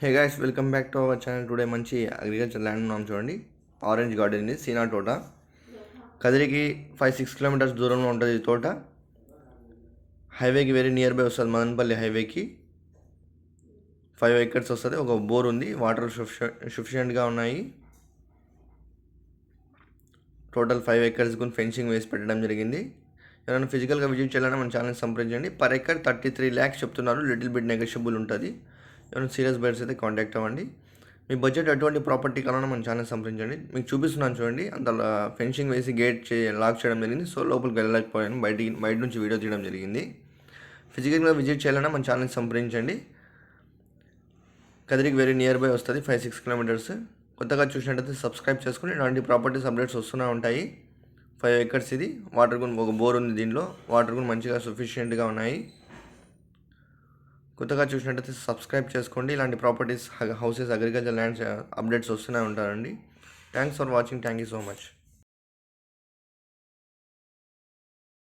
Hey guys, welcome back to our channel. Today మంచి agriculture land ఉన్నాం చూడండి. Orange garden ఇది సీనా తోట. కదిరికి 5-6 కిలోమీటర్స్ దూరంలో ఉంటుంది ఈ తోట. హైవేకి వెరీ నియర్ బై వస్తుంది, మదనపల్లి హైవేకి 5 acres వస్తుంది. ఒక బోర్ ఉంది, వాటర్ సఫిషియెంట్గా ఉన్నాయి. టోటల్ 5 acres కు ఫెన్సింగ్ వేసి పెట్టడం జరిగింది. ఎవరైనా ఫిజికల్గా విజిట్ చేయాలన్నా మన ఛానల్ సంప్రదించండి. పర్ ఎకర్ 33 lakhs చెప్తున్నారు. లిటిల్ బిట్ నెగోషియబుల్ ఉంటుంది. ఏమైనా సీరియస్ బయర్స్ అయితే కాంటాక్ట్ అవ్వండి. మీ బడ్జెట్ అటువంటి ప్రాపర్టీ కావాలన్నా మన ఛానల్ సంప్రదించండి. మీకు చూపిస్తున్నాను చూడండి. అంత ఫెన్సింగ్ వేసి గేట్ లాక్ చేయడం జరిగింది. సో లోపలికి వెళ్ళలేకపోయాను, బయట నుంచి వీడియో తీయడం జరిగింది. ఫిజికల్గా విజిట్ చేయాలన్నా మన ఛానల్ సంప్రదించండి. కదిరికి వెరీ నియర్ బై వస్తుంది, 5-6 kilometers. కొత్తగా చూసినట్టయితే సబ్స్క్రైబ్ చేసుకుని ఇలాంటి ప్రాపర్టీస్ అప్డేట్స్ వస్తూనే ఉంటాయి. 5 acres ఇది. వాటర్ కూడా ఒక బోర్ ఉంది, దీనిలో వాటర్ కూడా మంచిగా సఫిషియెంట్గా ఉన్నాయి. కొత్తగా చూసినట్టయితే సబ్స్క్రైబ్ చేసుకోండి. ఇలాంటి properties, houses, agriculture lands updates వస్తూనే ఉంటారండి. Thanks for watching. Thank you so much.